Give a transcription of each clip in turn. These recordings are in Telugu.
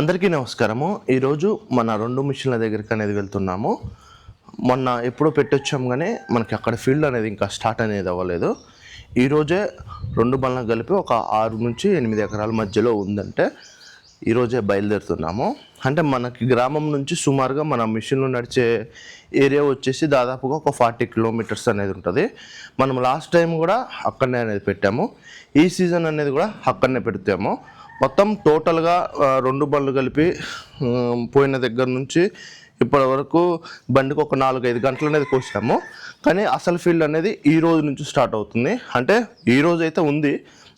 అందరికీ నమస్కారము. ఈరోజు మన 2 మిషన్ల దగ్గరికి అనేది వెళ్తున్నాము. మొన్న ఎప్పుడో పెట్టొచ్చాం కానీ మనకి అక్కడ ఫీల్డ్ అనేది ఇంకా స్టార్ట్ అనేది అవ్వలేదు. ఈరోజే 2 బండ్లను కలిపి ఒక 6 నుంచి 8 ఎకరాల మధ్యలో ఉందంటే ఈరోజే బయలుదేరుతున్నాము. అంటే మనకి గ్రామం నుంచి సుమారుగా మన మిషన్లు నడిచే ఏరియా వచ్చేసి దాదాపుగా ఒక 40 కిలోమీటర్స్ అనేది ఉంటుంది. మనం లాస్ట్ టైం కూడా అక్కడనే అనేది పెట్టాము. ఈ సీజన్ అనేది కూడా అక్కడనే పెడతాము. మొత్తం టోటల్గా 2 బండ్లు కలిపి పోయిన దగ్గర నుంచి ఇప్పటి వరకు బండికి ఒక 4-5 గంటలు అనేది కోసాము. కానీ అసలు ఫీల్డ్ అనేది ఈ రోజు నుంచి స్టార్ట్ అవుతుంది. అంటే ఈ రోజు అయితే ఉంది,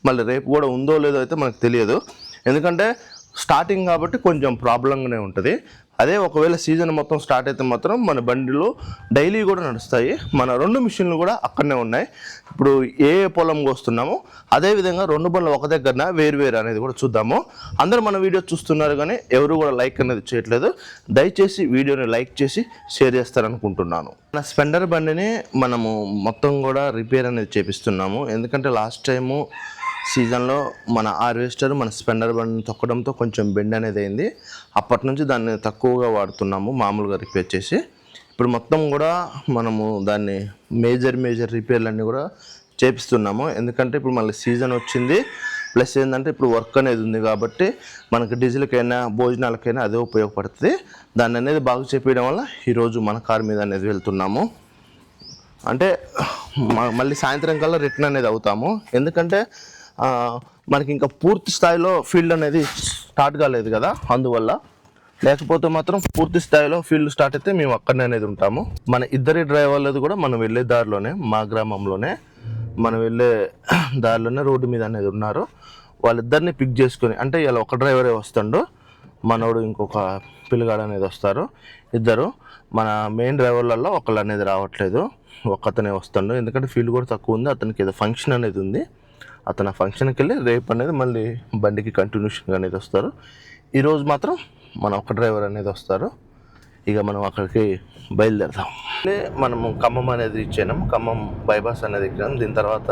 మళ్ళీ రేపు కూడా ఉందో లేదో అయితే మనకు తెలియదు. ఎందుకంటే స్టార్టింగ్ కాబట్టి కొంచెం ప్రాబ్లంగానే ఉంటుంది. అదే ఒకవేళ సీజన్ మొత్తం స్టార్ట్ అయితే మాత్రం మన బండిలో డైలీ కూడా నడుస్తాయి. మన 2 మిషన్లు కూడా అక్కడనే ఉన్నాయి. ఇప్పుడు ఏ పొలం కోస్తున్నామో అదేవిధంగా 2 బండ్లు ఒక దగ్గర వేరు అనేది కూడా చూద్దాము. అందరూ మన వీడియో చూస్తున్నారు కానీ ఎవరు కూడా లైక్ అనేది చేయట్లేదు. దయచేసి వీడియోని లైక్ చేసి షేర్ చేస్తారనుకుంటున్నాను. మన స్పెండర్ బండిని మనము మొత్తం కూడా రిపేర్ అనేది చేపిస్తున్నాము. ఎందుకంటే లాస్ట్ టైము సీజన్లో మన హార్వెస్టర్ మన స్పెండర్ బండిని తొక్కడంతో కొంచెం బెండ్ అనేది అయింది. అప్పటి నుంచి దాన్ని తక్కువగా వాడుతున్నాము మామూలుగా రిపేర్ చేసి. ఇప్పుడు మొత్తం కూడా మనము దాన్ని మేజర్ రిపేర్లు అన్నీ కూడా చేపిస్తున్నాము. ఎందుకంటే ఇప్పుడు మళ్ళీ సీజన్ వచ్చింది, ప్లస్ ఏంటంటే ఇప్పుడు వర్క్ అనేది ఉంది కాబట్టి మనకి డీజిల్కైనా భోజనాలకైనా అదే ఉపయోగపడుతుంది. దాన్ని అనేది బాగు చేపించడం వల్ల ఈరోజు మన కారు మీద అనేది వెళ్తున్నాము. అంటే మళ్ళీ సాయంత్రం కల్లా రిటర్న్ అనేది అవుతాము. ఎందుకంటే మనకి ఇంకా పూర్తి స్థాయిలో ఫీల్డ్ అనేది స్టార్ట్ కాలేదు కదా, అందువల్ల. లేకపోతే మాత్రం పూర్తి స్థాయిలో ఫీల్డ్ స్టార్ట్ అయితే మేము అక్కడనే అనేది ఉంటాము. మన ఇద్దరి డ్రైవర్లది కూడా మనం వెళ్ళే దారిలోనే, మా గ్రామంలోనే మనం వెళ్ళే దారిలోనే రోడ్డు మీద అనేది ఉన్నారు. వాళ్ళిద్దరిని పిక్ చేసుకొని, అంటే ఇలా ఒక డ్రైవరే వస్తాడు, మనోడు ఇంకొక పిల్లగాడు అనేది వస్తారు. ఇద్దరు మన మెయిన్ డ్రైవర్లలో ఒకళ్ళు అనేది రావట్లేదు, ఒక్కతనే వస్తాడు. ఎందుకంటే ఫీల్డ్ కూడా తక్కువ ఉంది, అతనికి ఏదో ఫంక్షన్ అనేది ఉంది. అతను ఆ ఫంక్షన్కి వెళ్ళి రేపు అనేది మళ్ళీ బండికి కంటిన్యూషన్గా అనేది వస్తారు. ఈరోజు మాత్రం మన ఒక డ్రైవర్ అనేది వస్తారు. ఇక మనం అక్కడికి బయలుదేరుతాం. మనము ఖమ్మం అనేది రీచ్ అయినాం. ఖమ్మం బైపాస్ అనేది ఎక్కాం. దీని తర్వాత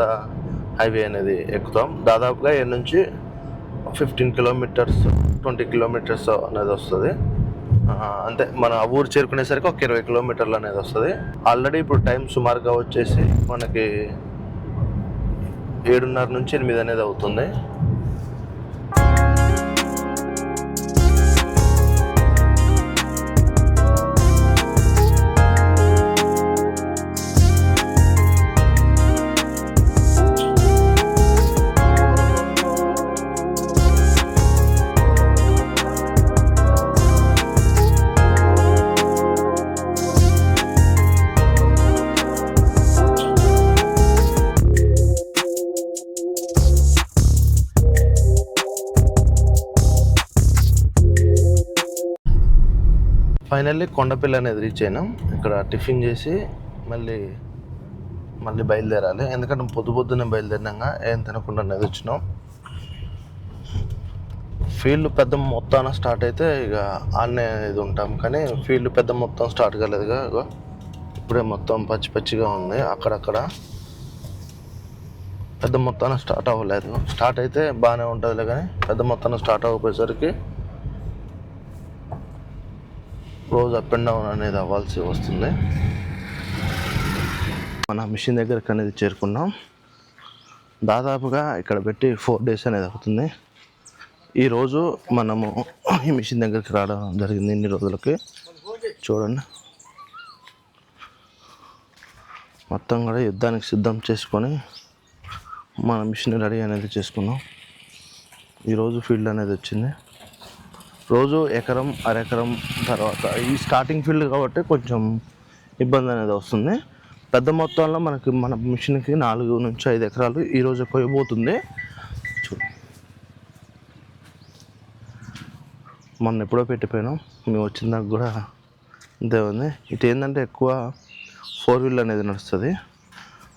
హైవే అనేది ఎక్కుతాం. దాదాపుగా ఇక్కడ నుంచి 15 కిలోమీటర్స్ 20 కిలోమీటర్స్ అనేది వస్తుంది. అంతే, మన ఊరు చేరుకునేసరికి ఒక 20 కిలోమీటర్లు అనేది వస్తుంది. ఆల్రెడీ ఇప్పుడు టైం సుమారుగా వచ్చేసి మనకి 7:30 నుంచి 8 అనేది అవుతుంది. ఫైనల్లీ కొండపల్లి అనేది రీచ్ అయినాం. ఇక్కడ టిఫిన్ చేసి మళ్ళీ బయలుదేరాలి. ఎందుకంటే పొద్దున్నే బయలుదేరినాక ఏం తినకుండా అనేది వచ్చినాం. ఫీల్డ్ పెద్ద మొత్తాన స్టార్ట్ అయితే ఇక ఆన్నే అనేది ఉంటాం. కానీ ఫీల్డ్ పెద్ద మొత్తం స్టార్ట్ కాలేదుగా, ఇప్పుడే మొత్తం పచ్చిగా ఉంది. అక్కడక్కడ పెద్ద మొత్తాన స్టార్ట్ అవ్వలేదు. స్టార్ట్ అయితే బాగానే ఉంటుందిలే, కానీ పెద్ద మొత్తాన స్టార్ట్ అవ్వకపోయేసరికి రోజు అప్ అండ్ డౌన్ అనేది అవ్వాల్సి వస్తుంది. మన మిషన్ దగ్గరికి అనేది చేరుకున్నాం. దాదాపుగా ఇక్కడ పెట్టి 4 days అనేది అవుతుంది. ఈరోజు మనము ఈ మిషన్ దగ్గరికి రావడం జరిగింది. ఇన్ని రోజులకి చూడండి, మొత్తం కూడా యుద్ధానికి సిద్ధం చేసుకొని మన మిషన్ రెడీ అనేది చేసుకున్నాం. ఈరోజు ఫీల్డ్ అనేది వచ్చింది. రోజు ఎకరం అరెకరం తర్వాత ఈ స్టార్టింగ్ ఫీల్డ్ కాబట్టి కొంచెం ఇబ్బంది అనేది వస్తుంది. పెద్ద మొత్తంలో మన మిషన్కి 4 నుంచి 5 ఎకరాలు ఈరోజు కొయ్యబోతుంది. మొన్న ఎప్పుడో పెట్టిపోయినాం, మేము వచ్చిన దాకా కూడా అంతే ఉంది. ఇటు ఏంటంటే ఎక్కువ 4-wheel అనేది నడుస్తుంది.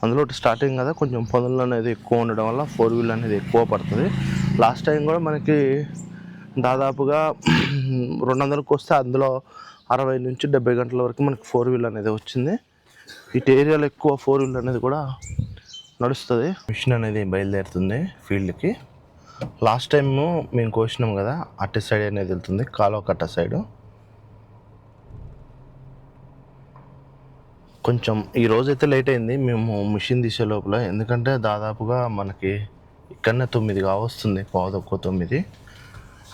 అందులో స్టార్టింగ్ కదా, కొంచెం పనులు అనేది ఎక్కువ ఉండడం వల్ల 4-wheel అనేది ఎక్కువ పడుతుంది. లాస్ట్ టైం కూడా మనకి దాదాపుగా 200కి వస్తే అందులో 60 నుంచి 70 గంటల వరకు మనకి 4-wheel అనేది వచ్చింది. ఇటు ఏరియాలో ఎక్కువ 4-wheel అనేది కూడా నడుస్తుంది. మిషన్ అనేది బయలుదేరుతుంది ఫీల్డ్కి. లాస్ట్ టైం మేము కోసినాం కదా, అటు సైడ్ అనేది వెళ్తుంది, కాలువ కట్ట సైడు. కొంచెం ఈ రోజైతే లేట్ అయింది మేము మిషన్ తీసే లోపల, ఎందుకంటే దాదాపుగా మనకి ఇక్కడనే 9 కావస్తుంది, 8:15.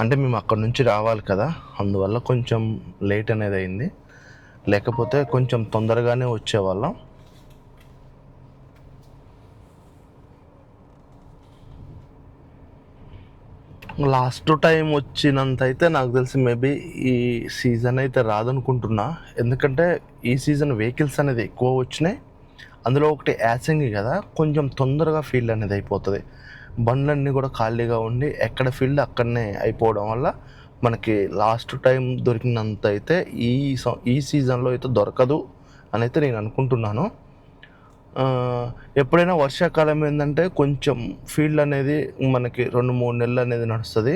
అంటే మేము అక్కడ నుంచి రావాలి కదా, అందువల్ల కొంచెం లేట్ అనేది అయింది. లేకపోతే కొంచెం తొందరగానే వచ్చేవాళ్ళం. లాస్ట్ టైం వచ్చినంత అయితే నాకు తెలిసి మేబీ ఈ సీజన్ అయితే రాదనుకుంటున్నా. ఎందుకంటే ఈ సీజన్ వెహికల్స్ అనేది ఎక్కువ వచ్చినాయి, అందులో ఒకటి యాసంగి కదా, కొంచెం తొందరగా ఫీల్డ్ అనేది అయిపోతుంది. బండ్లన్నీ కూడా ఖాళీగా ఉండి ఎక్కడ ఫీల్డ్ అక్కడనే అయిపోవడం వల్ల మనకి లాస్ట్ టైం దొరికినంత అయితే ఈ సీజన్లో అయితే దొరకదు అని అయితే నేను అనుకుంటున్నాను. ఎప్పుడైనా వర్షాకాలం ఏంటంటే కొంచెం ఫీల్డ్ అనేది మనకి 2-3 నెలలు అనేది నడుస్తుంది.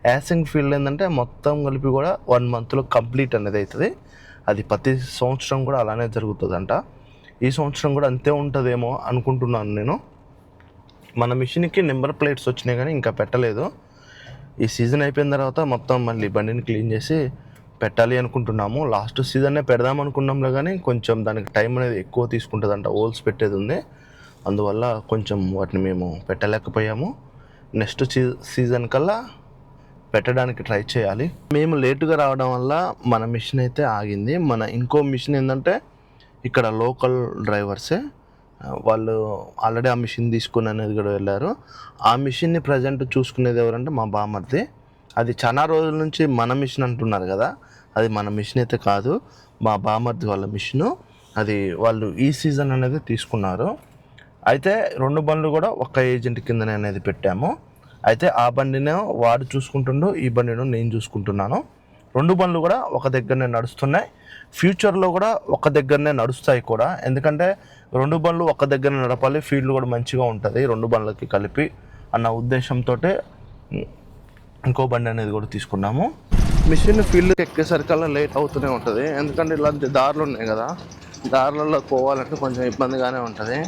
యాసింగ్ ఫీల్డ్ ఏంటంటే మొత్తం కలిపి కూడా 1 మంత్లో కంప్లీట్ అనేది అవుతుంది. అది ప్రతి సంవత్సరం కూడా అలానే జరుగుతుందంట. ఈ సంవత్సరం కూడా అంతే ఉంటుందేమో అనుకుంటున్నాను నేను. మన మిషన్కి నెంబర్ ప్లేట్స్ వచ్చినాయి కానీ ఇంకా పెట్టలేదు. ఈ సీజన్ అయిపోయిన తర్వాత మొత్తం మళ్ళీ బండిని క్లీన్ చేసి పెట్టాలి అనుకుంటున్నాము. లాస్ట్ సీజన్నే పెడదాం అనుకున్నాంలో కానీ కొంచెం దానికి టైం అనేది ఎక్కువ తీసుకుంటుందంట, హోల్స్ పెట్టేది ఉంది. అందువల్ల కొంచెం వాటిని మేము పెట్టలేకపోయాము. నెక్స్ట్ సీజన్ కల్లా పెట్టడానికి ట్రై చేయాలి. మేము లేటుగా రావడం వల్ల మన మిషన్ అయితే ఆగింది. మన ఇంకో మిషన్ ఏంటంటే ఇక్కడ లోకల్ డ్రైవర్సే, వాళ్ళు ఆల్రెడీ ఆ మిషన్ తీసుకుని అనేది కూడా వెళ్ళారు. ఆ మిషన్ని ప్రజెంట్ చూసుకునేది ఎవరంటే మా బామర్ది. అది చాలా రోజుల నుంచి మన మిషన్ అంటున్నారు కదా, అది మన మిషన్ అయితే కాదు, మా బామర్ది వాళ్ళ మిషను. అది వాళ్ళు ఈ సీజన్ అనేది తీసుకున్నారు. అయితే 2 బండ్లు కూడా ఒక ఏజెంట్ కిందనే అనేది పెట్టాము. అయితే ఆ బండినే వాడు చూసుకుంటుండు, ఈ బండిను నేను చూసుకుంటున్నాను. 2 బండ్లు కూడా ఒక దగ్గరనే నడుస్తున్నాయి. ఫ్యూచర్లో కూడా ఒక దగ్గరనే నడుస్తాయి కూడా, ఎందుకంటే 2 బండ్లు ఒక దగ్గరనే నడపాలి, ఫీల్డ్ కూడా మంచిగా ఉంటుంది 2 బండ్లకి కలిపి అన్న ఉద్దేశంతో ఇంకో బండి అనేది కూడా తీసుకున్నాము. మిషన్ ఫీల్డ్కి ఎక్కేసరికల్లా లేట్ అవుతూనే ఉంటుంది, ఎందుకంటే ఇలాంటి దారులు ఉన్నాయి కదా, దారులలో పోవాలంటే కొంచెం ఇబ్బందిగానే ఉంటుంది.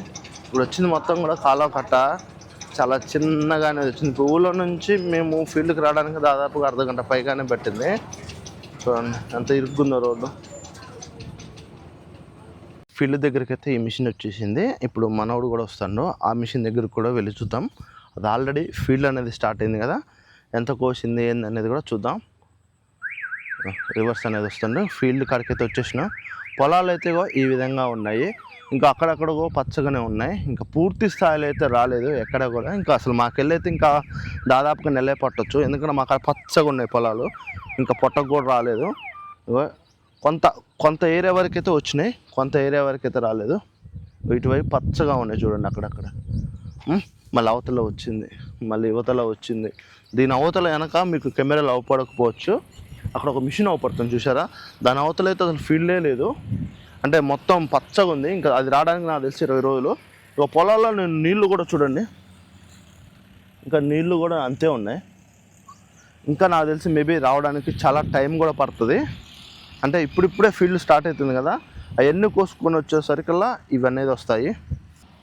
ఇప్పుడు వచ్చింది మొత్తం కూడా కాలువ కట్ట, చాలా చిన్నగానే వచ్చింది. ఊళ్ళో నుంచి మేము ఫీల్డ్కి రావడానికి దాదాపుగా అర్ధగంట పైగానే పెట్టింది. చూడండి ఎంత ఇరుగ్గుందో రోడ్డు. ఫీల్డ్ దగ్గరికి అయితే ఈ మిషన్ వచ్చేసింది. ఇప్పుడు మనోడు కూడా వస్తాడు, ఆ మిషన్ దగ్గరికి కూడా వెళ్ళి చూద్దాం. అది ఆల్రెడీ ఫీల్డ్ అనేది స్టార్ట్ అయింది కదా, ఎంత కోసింది ఏంది అనేది కూడా చూద్దాం. రివర్స్ అనేది వస్తుండే ఫీల్డ్ కాడికి అయితే వచ్చేసిన. పొలాలు అయితే ఈ విధంగా ఉన్నాయి, ఇంకా అక్కడక్కడ పచ్చగానే ఉన్నాయి, ఇంకా పూర్తి స్థాయిలో అయితే రాలేదు ఎక్కడ కూడా. ఇంకా అసలు మాకెళ్ళైతే ఇంకా దాదాపుగా నెలే పట్టవచ్చు, ఎందుకంటే మాకు పచ్చగా ఉన్నాయి పొలాలు, ఇంకా పొట్టకు కూడా రాలేదు. కొంత ఏరియా వరకు అయితే వచ్చినాయి, కొంత ఏరియా వరకు అయితే రాలేదు. ఇటువైపు పచ్చగా ఉన్నాయి చూడండి అక్కడక్కడ. మళ్ళీ అవతల వచ్చింది, మళ్ళీ యువతల వచ్చింది. దీని అవతల వెనక మీకు కెమెరాలు అవపడకపోవచ్చు, అక్కడ ఒక మిషన్ అవపడుతుంది చూసారా, దాని అవతల అయితే అసలు ఫీల్డే లేదు, అంటే మొత్తం పచ్చగా ఉంది. ఇంకా అది రావడానికి నాకు తెలిసి 20 రోజులు. ఇక పొలాల్లో నీళ్ళు కూడా చూడండి, ఇంకా నీళ్ళు కూడా అంతే ఉన్నాయి. ఇంకా నాకు తెలిసి మేబీ రావడానికి చాలా టైం కూడా పడుతుంది. అంటే ఇప్పుడిప్పుడే ఫీల్డ్ స్టార్ట్ అవుతుంది కదా, అవన్నీ కోసుకొని వచ్చేసరికల్లా ఇవన్నీ వస్తాయి.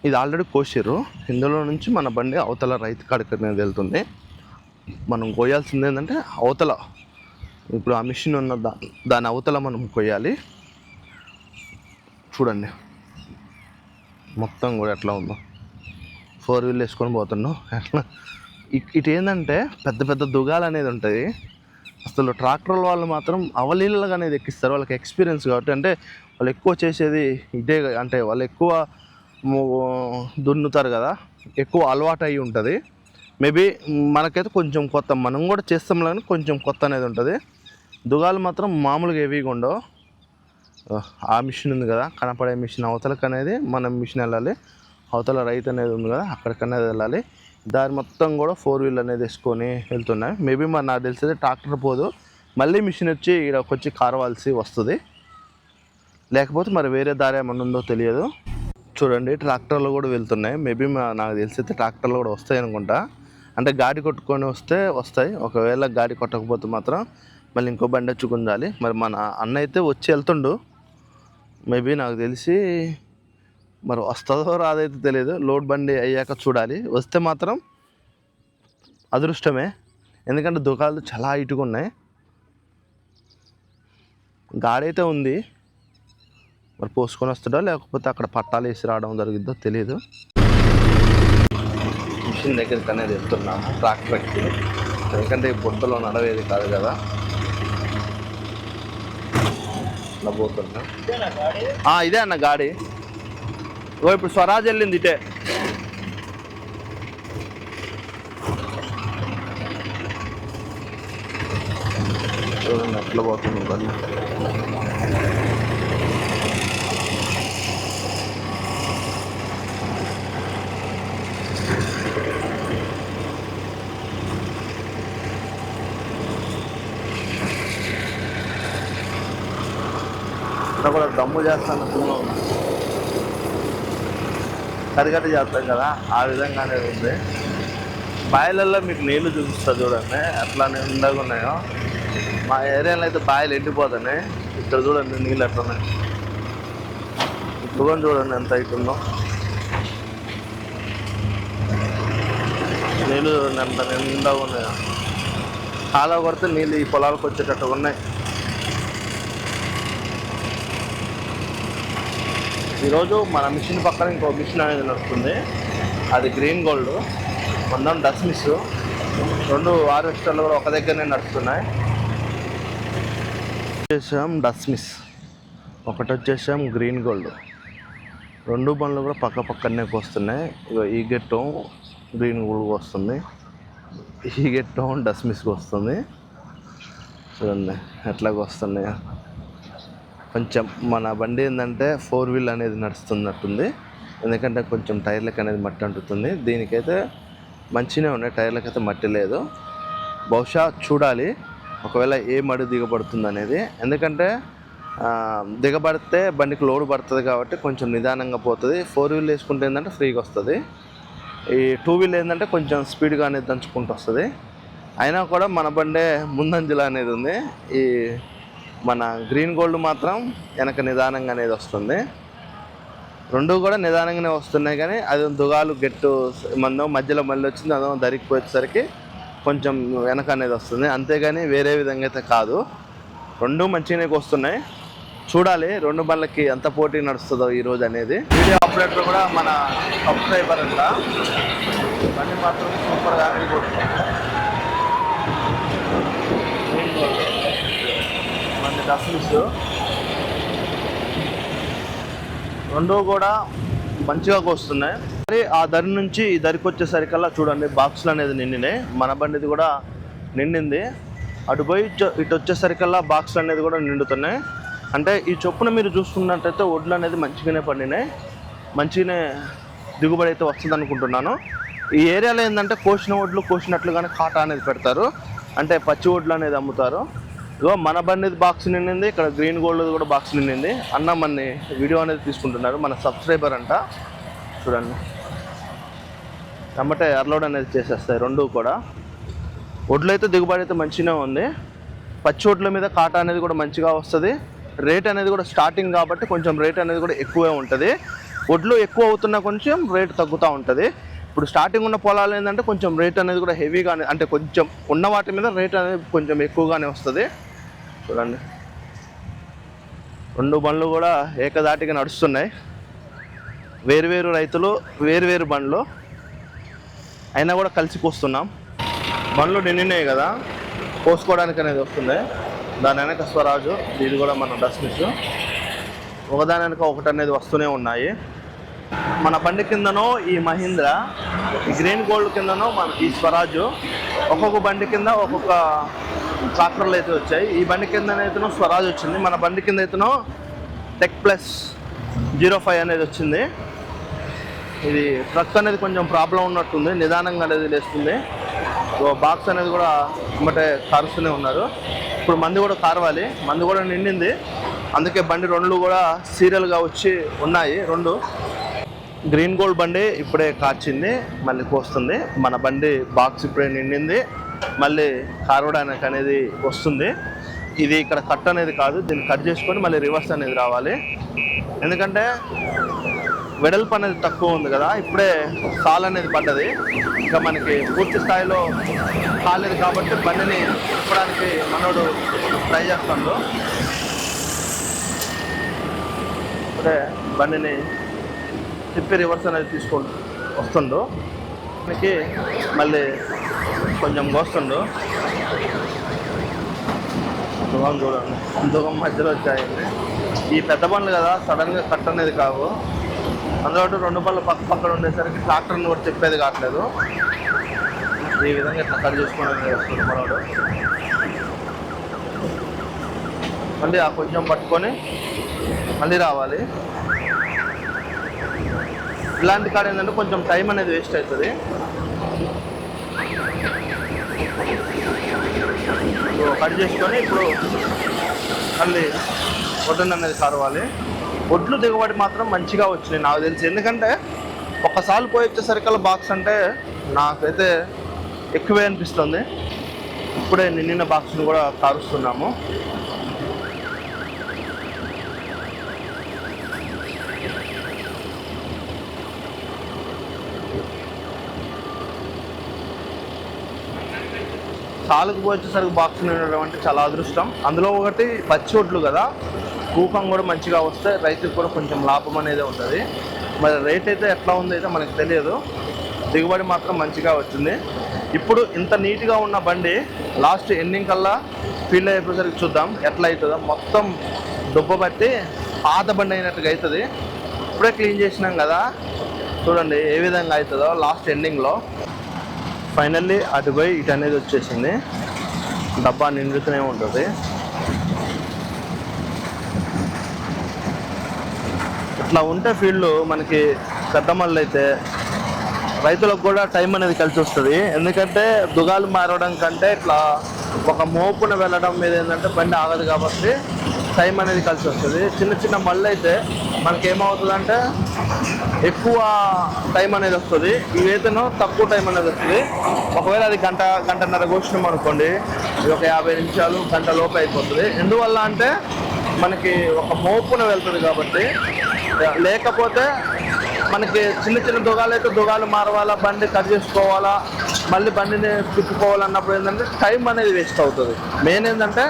ఇది ఆల్రెడీ కోసిర్రు, ఇందులో నుంచి మన బండి అవతల రైతు కాడికి అనేది వెళ్తుంది. మనం కోయాల్సింది ఏంటంటే అవతల, ఇప్పుడు ఆ మిషన్ ఉన్న దాని అవతల మనం కొయ్యాలి. చూడండి మొత్తం కూడా ఎట్లా ఉందో, 4 వీల్ వేసుకొని పోతున్నాం. ఇటు ఏంటంటే పెద్ద పెద్ద దుగాలు అనేది ఉంటుంది. అసలు ట్రాక్టర్ వాళ్ళు మాత్రం అవలీలగా అనేది ఎక్కిస్తారు, వాళ్ళకి ఎక్స్పీరియన్స్ కాబట్టి. అంటే వాళ్ళు ఎక్కువ చేసేది ఇదే, అంటే వాళ్ళు ఎక్కువ దున్నుతారు కదా, ఎక్కువ అలవాటు అయ్యి ఉంటుంది. మేబీ మనకైతే కొంచెం కొత్త, మనం కూడా చేస్తాం కానీ కొంచెం కొత్త అనేది ఉంటుంది. దుగాలు మాత్రం మామూలుగా హెవీగా ఉండవు. ఆ మిషన్ ఉంది కదా కనపడే మిషన్, అవతలకు అనేది మనం మిషన్ వెళ్ళాలి, అవతల రైతు అనేది ఉంది కదా అక్కడికనేది వెళ్ళాలి. దాని మొత్తం కూడా 4 వీల్ అనేది వేసుకొని వెళ్తున్నాయి. మేబీ మరి నాకు తెలిసేది ట్రాక్టర్ పోదు, మళ్ళీ మిషన్ వచ్చి ఇక్కడికి వచ్చి కారవాల్సి వస్తుంది, లేకపోతే మరి వేరే దారి ఏమన్నా ఉందో తెలియదు. చూడండి ట్రాక్టర్లు కూడా వెళ్తున్నాయి, మేబీ నాకు తెలిసైతే ట్రాక్టర్లు కూడా వస్తాయి అనుకుంటా. అంటే గాడి కొట్టుకొని వస్తాయి, ఒకవేళ గాడి కొట్టకపోతే మాత్రం మళ్ళీ ఇంకో బండి వచ్చి గుంజాలి. మరి మన అన్న అయితే వచ్చి వెళ్తుండు, మేబీ నాకు తెలిసి మరి వస్తుందో రాదైతే తెలియదు, లోడ్ బండి అయ్యాక చూడాలి. వస్తే మాత్రం అదృష్టమే, ఎందుకంటే దుకాణాలు చాలా హైట్గా ఉన్నాయి. గాడైతే ఉంది, మరి పోసుకొని వస్తాడో లేకపోతే అక్కడ పట్టాలు వేసి రావడం జరిగిద్దో తెలియదు. మిషన్ దగ్గరికి అనేది వెళ్తున్నాము ట్రాక్టర్కి, ఎందుకంటే ఈ బుట్టలో నడవేది కాదు కదా. ఇలా పోతున్నా. ఇదే అన్న గాడి. ఇప్పుడు స్వరాజ్ వెళ్ళింది ఇటే. చూడండి ఎట్లా పోతుంది బండి. కూడా దమ్ము చేస్తాను, కరిగట్ట చేస్తాం కదా, ఆ విధంగానే ఉంది. బాయిలల్లో మీకు నీళ్లు చూపిస్తా చూడండి ఎట్లా నిండగా ఉన్నాయో. మా ఏరియాలో అయితే బాయిలు ఎండిపోతున్నాయి. ఇక్కడ చూడండి నీళ్ళు ఎట్లా ఉన్నాయి. ఇప్పుడు చూడండి ఎంత అవుతుందో నీళ్ళు. చూడండి ఎంత నిండగా ఉన్నాయో. కాలువ కొడితే నీళ్ళు ఈ పొలాలకు వచ్చేటట్టుగా ఉన్నాయి. ఈరోజు మన మిషన్ పక్కన ఇంకో మిషన్ అనేది నడుస్తుంది, అది గ్రీన్ గోల్డ్, మొత్తం డస్మిస్. 2 హార్వెస్టర్లు కూడా ఒక దగ్గరనే నడుస్తున్నాయి. వచ్చేసాం డస్మిస్, ఒకటి వచ్చేసాం గ్రీన్ గోల్డ్. 2 బండ్లు కూడా పక్క పక్కనే వస్తున్నాయి. ఈ గెట్టం గ్రీన్ గోల్డ్కి వస్తుంది, ఈ గెట్టం డస్మిస్కి వస్తుంది. చూడండి ఎట్లాగ వస్తున్నాయి. కొంచెం మన బండి ఏంటంటే 4 వీల్ అనేది నడుస్తున్నట్టుంది, ఎందుకంటే కొంచెం టైర్లకు అనేది మట్టి అంటుతుంది. దీనికైతే మంచిగానే ఉన్నాయి, టైర్లకు అయితే మట్టి లేదు. బహుశా చూడాలి ఒకవేళ ఏ మడి దిగబడుతుంది అనేది, ఎందుకంటే దిగబడితే బండికి లోడ్ పడుతుంది కాబట్టి కొంచెం నిదానంగా పోతుంది. 4 వీల్ వేసుకుంటే ఏంటంటే ఫ్రీగా వస్తుంది. ఈ 2 వీల్ ఏంటంటే కొంచెం స్పీడ్గా అనేది దంచుకుంటూ వస్తుంది. అయినా కూడా మన బండే ముందంజల అనేది ఉంది. ఈ మన గ్రీన్ గోల్డ్ మాత్రం వెనక నిదానంగా అనేది వస్తుంది. 2 కూడా నిదానంగానే వస్తున్నాయి, కానీ అది దుగాలు గెట్టు మధ్యలో మళ్ళీ వచ్చింది, అదో దరికిపోయేసరికి కొంచెం వెనక అనేది వస్తుంది. అంతేగాని వేరే విధంగా అయితే కాదు. 2 మంచిగానే వస్తున్నాయి. చూడాలి 2 బండ్లకి ఎంత పోటీ నడుస్తుందో ఈరోజు అనేది. వీడియో ఆపరేటర్ కూడా మన సబ్స్క్రైబర్ అంట, బండి మాత్రం సూపర్గా అనేది కొడుతుంది. మన డస్మిస్ 2 కూడా మంచిగా వస్తున్నాయి. మరి ఆ దరి నుంచి ఈ దరికి వచ్చేసరికల్లా చూడండి బాక్సులు అనేది నిండినాయి. మన బండిది కూడా నిండింది. అటు పోయి ఇటు వచ్చేసరికల్లా బాక్సులు అనేది కూడా నిండుతున్నాయి. అంటే ఈ చొప్పున మీరు చూసుకున్నట్టయితే వడ్లు అనేది మంచిగానే పండినాయి, మంచిగానే దిగుబడి అయితే వస్తుంది అనుకుంటున్నాను. ఈ ఏరియాలో ఏంటంటే కోసిన వడ్లు కోసినట్లుగానే కాటా అనేది పెడతారు, అంటే పచ్చి వడ్లు అనేది అమ్ముతారు. ఇగో మన బండిది బాక్స్ నిండింది, ఇక్కడ గ్రీన్ గోల్డ్ కూడా బాక్స్ నిండింది. అన్న మన వీడియో అనేది తీసుకుంటున్నారు, మన సబ్స్క్రైబర్ అంట. చూడండి వెంబటే అర్లోడ్ అనేది చేసేస్తాయి 2 కూడా. వడ్లు అయితే దిగుబడి అయితే మంచిగానే ఉంది. పచ్చి వడ్ల మీద కాటా అనేది కూడా మంచిగా వస్తుంది. రేట్ అనేది కూడా స్టార్టింగ్ కాబట్టి కొంచెం రేట్ అనేది కూడా ఎక్కువే ఉంటుంది. వడ్లు ఎక్కువ అవుతున్నా కొంచెం రేట్ తగ్గుతూ ఉంటుంది. ఇప్పుడు స్టార్టింగ్ ఉన్న పొలాలు ఏంటంటే కొంచెం రేట్ అనేది కూడా హెవీగానే, అంటే కొంచెం ఉన్న వాటి మీద రేట్ అనేది కొంచెం ఎక్కువగానే వస్తుంది. చూడండి 2 బండ్లు కూడా ఏకదాటిగా నడుస్తున్నాయి. వేరువేరు రైతులు వేరువేరు బండ్లు అయినా కూడా కలిసి కోస్తున్నాం. బండ్లు నిండినాయి కదా, కోసుకోవడానికి అనేది వస్తుంది. దాని వెనక స్వరాజు, ఇది కూడా మన డస్మిస్, ఒకదాని వెనక ఒకటి అనేది వస్తూనే ఉన్నాయి. మన బండి కిందనో ఈ మహీంద్రా, ఈ గ్రీన్ గోల్డ్ కిందనో మన ఈ స్వరాజు, ఒక్కొక్క బండి కింద ఒక్కొక్క ట్రాక్టర్లు అయితే వచ్చాయి. ఈ బండి కింద అయితేనో స్వరాజ్ వచ్చింది, మన బండి కింద అయితేనో టెక్ ప్లస్ 05 అనేది వచ్చింది. ఇది ట్రక్ అనేది కొంచెం ప్రాబ్లం ఉన్నట్టుంది, నిదానంగా అనేది లేస్తుంది. బాక్స్ అనేది కూడా అంటే కారుస్తూనే ఉన్నారు. ఇప్పుడు మంది కూడా కారవాలి, మంది కూడా నిండింది, అందుకే బండి 2 కూడా సీరియల్గా వచ్చి ఉన్నాయి. 2 గ్రీన్ గోల్డ్ బండి ఇప్పుడే కార్చింది, మళ్ళీ కోస్తుంది. మన బండి బాక్స్ ఇప్పుడే నిండింది, మళ్ళీ కారవడానికి అనేది వస్తుంది. ఇది ఇక్కడ కట్ అనేది కాదు, దీన్ని కట్ చేసుకొని మళ్ళీ రివర్స్ అనేది రావాలి. ఎందుకంటే వెడల్పు అనేది తక్కువ ఉంది కదా, ఇప్పుడే సాల్ అనేది పడ్డది. ఇంకా మనకి పూర్తి స్థాయిలో కాలేదు కాబట్టి బండిని తిప్పడానికి మనోడు ట్రై చేస్తాడు. ఇప్పుడే బండిని తిప్పి రివర్స్ అనేది తీసుకొని వస్తుండు. మనకి మళ్ళీ కొంచెం కోస్తుండు. దుగం చూడండి, దుగం మధ్యలో వచ్చాయండి. ఈ పెద్ద బండ్లు కదా, సడన్గా కట్ అనేది కావు. అందులో 2 బండ్లు పక్కన ఉండేసరికి ట్రాక్టర్ని కూడా చెప్పేది కావట్లేదు. ఈ విధంగా ఇట్లా కట్ చేసుకోవడానికి వస్తుంది మనోడు. మళ్ళీ ఆ కొంచెం పట్టుకొని మళ్ళీ రావాలి. ఇలాంటి కాడ ఏంటంటే కొంచెం టైం అనేది వేస్ట్ అవుతుంది. కట్ చేసుకొని ఇప్పుడు మళ్ళీ వడ్డన్ అనేది కరవాలి. ఒడ్లు దిగుబడి మాత్రం మంచిగా వచ్చినాయి నాకు తెలిసి. ఎందుకంటే ఒక్కసారి పోయి వచ్చేసరికల్లా బాక్స్ అంటే నాకైతే ఎక్కువే అనిపిస్తుంది. ఇప్పుడే నిన్న బాక్స్ని కూడా కారుస్తున్నాము. సాలుకు పోయేసరికి బాక్స్ నిండడం అంటే చాలా అదృష్టం. అందులో ఒకటి పచ్చి ఒడ్లు కదా, తూకం కూడా మంచిగా వస్తే రైతుకు కూడా కొంచెం లాభం అనేది ఉంటుంది. మరి రేట్ అయితే ఎట్లా ఉంది అయితే మనకు తెలియదు. దిగుబడి మాత్రం మంచిగా వచ్చింది. ఇప్పుడు ఇంత నీట్గా ఉన్న బండి లాస్ట్ ఎండింగ్ కల్లా ఫీల్డ్ అయిపోయేసరికి చూద్దాం ఎట్లా అవుతుందో. మొత్తం దుబ్బ బట్టి పాత బండి అయినట్టుగా అవుతుంది. ఇప్పుడే క్లీన్ చేసినాం కదా, చూడండి ఏ విధంగా అవుతుందో లాస్ట్ ఎండింగ్లో. ఫైనల్లీ అటు పోయి ఇటు అనేది వచ్చేసింది. డబ్బా నిండుతూనే ఉంటుంది. ఇట్లా ఉంటే ఫీల్డ్ మనకి పెద్ద మళ్ళీ అయితే రైతులకు కూడా టైం అనేది కలిసి వస్తుంది. ఎందుకంటే దుగాలు మారడం కంటే ఇట్లా ఒక మోపున వెళ్ళడం మీద ఏంటంటే బండి ఆగదు కాబట్టి టైం అనేది కలిసి వస్తుంది. చిన్న చిన్న మళ్ళీ అయితే మనకేమవుతుందంటే ఎక్కువ టైం అనేది వస్తుంది. ఇవైతేనో తక్కువ టైం అనేది వస్తుంది. ఒకవేళ అది గంటన్నర కోసినాం అనుకోండి, ఇది ఒక 50 నిమిషాలు గంట లోపు అయిపోతుంది. ఎందువల్ల అంటే మనకి ఒక మోపున వెళ్తుంది కాబట్టి. లేకపోతే మనకి చిన్న చిన్న దుగాలు అయితే దుగాలు మారవాలా, బండి కట్ చేసుకోవాలా, మళ్ళీ బండిని తిప్పుకోవాలన్నప్పుడు ఏంటంటే టైం అనేది వేస్ట్ అవుతుంది. మెయిన్ ఏంటంటే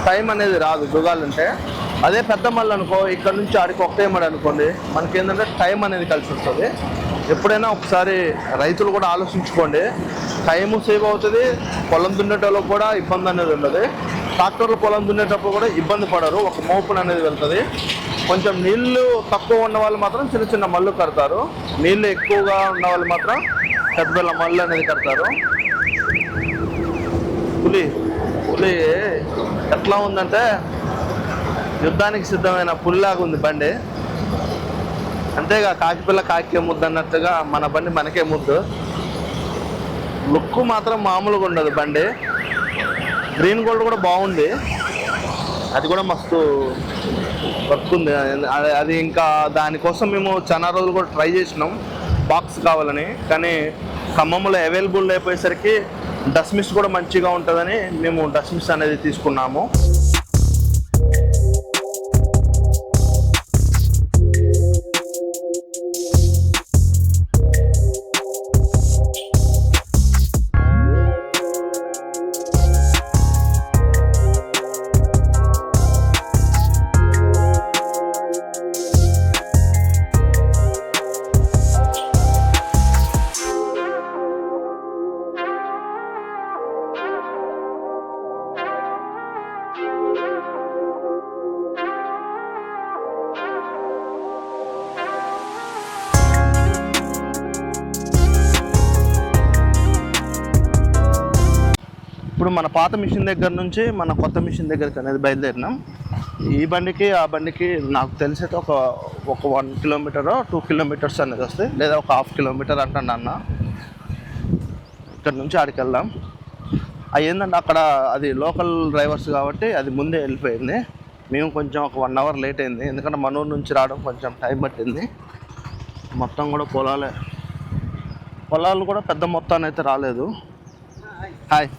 టైం అనేది రాదు దుగాలు అంటే. అదే పెద్ద మళ్ళీ అనుకో, ఇక్కడ నుంచి ఆడికి ఒకేమడి అనుకోండి, మనకి ఏంటంటే టైం అనేది కలిసి వస్తుంది. ఎప్పుడైనా ఒకసారి రైతులు కూడా ఆలోచించుకోండి. టైము సేవ్ అవుతుంది, పొలం దున్నేటోళ్ళకి కూడా ఇబ్బంది అనేది ఉండదు. ట్రాక్టర్లు పొలం దున్నేటప్పుడు కూడా ఇబ్బంది పడరు, ఒక మోపున అనేది వెళ్తుంది. కొంచెం నీళ్లు తక్కువ ఉన్న వాళ్ళు మాత్రం చిన్న చిన్న మళ్ళు కడతారు. నీళ్ళు ఎక్కువగా ఉన్న వాళ్ళు మాత్రం పెద్ద మళ్ళు అనేది కడతారు. పులి ఎట్లా ఉందంటే యుద్ధానికి సిద్ధమైన పులిలాగా ఉంది బండి. అంతేగా కాకిపిల్ల కాకే ముద్దు అన్నట్టుగా మన బండి మనకే ముద్దు. లుక్ మాత్రం మామూలుగా ఉండదు బండి. గ్రీన్ గోల్డ్ కూడా బాగుంది, అది కూడా మస్తు వర్క్ ఉంది. అది ఇంకా దానికోసం మేము చాలా రోజులు కూడా ట్రై చేసినాం బాక్స్ కావాలని. కానీ ఖమ్మంలో అవైలబుల్ అయిపోయేసరికి డస్మిస్ కూడా మంచిగా ఉంటుందని మేము డస్మిస్ అనేది తీసుకున్నాము. ఇప్పుడు మన పాత మిషన్ దగ్గర నుంచి మన కొత్త మిషన్ దగ్గరికి అనేది బయలుదేరినాం. ఈ బండికి ఆ బండికి నాకు తెలిసైతే ఒక 1 కిలోమీటర్ 2 కిలోమీటర్స్ అనేది వస్తాయి, లేదా ఒక 1/2 కిలోమీటర్ అంటాను అన్న. ఇక్కడ నుంచి ఆడికి వెళ్దాం. అది ఏంటంటే అక్కడ అది లోకల్ డ్రైవర్స్ కాబట్టి అది ముందే వెళ్ళిపోయింది. మేము కొంచెం ఒక 1 అవర్ లేట్ అయింది, ఎందుకంటే మనూరు నుంచి రావడం కొంచెం టైం పట్టింది. మొత్తం కూడా పొలాలు కూడా పెద్ద మొత్తాన్ని అయితే రాలేదు. హాయ్,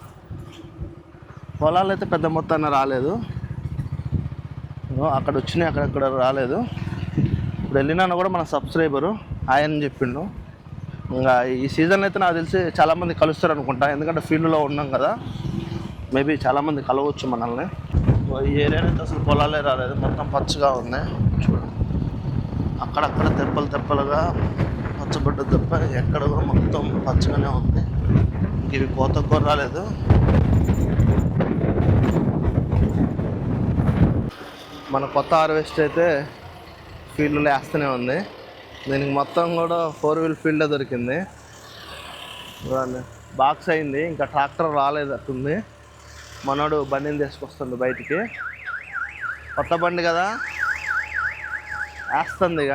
పొలాలు అయితే పెద్ద మొత్తాన్ని రాలేదు, అక్కడ వచ్చినాయి, అక్కడక్కడ రాలేదు. ఇప్పుడు వెళ్ళినా కూడా మన సబ్స్క్రైబరు ఆయన చెప్పిండు. ఇంకా ఈ సీజన్ అయితే నాకు తెలిసి చాలామంది కలుస్తారు అనుకుంటా, ఎందుకంటే ఫీల్డ్లో ఉన్నాం కదా, మేబీ చాలామంది కలవచ్చు మనల్ని. ఈ ఏరియాలో అయితే అసలు పొలాలే రాలేదు, మొత్తం పచ్చగా ఉంది చూడండి. అక్కడక్కడ తెప్పలు తెప్పలుగా పచ్చబడ్డ తప్ప ఎక్కడ కూడా మొత్తం పచ్చగానే ఉంది. ఇవి కోత కూర రాలేదు. మన కొత్త హార్వెస్ట్ అయితే ఫీల్డ్లో వేస్తూనే ఉంది. దీనికి మొత్తం కూడా 4 వీల్ ఫీల్డే దొరికింది. బాక్స్ అయింది, ఇంకా ట్రాక్టర్ రాలేదట్టుంది. మనోడు బండిని తీసుకొస్తుంది బయటికి, కొత్త బండి కదా వేస్తుంది. ఇక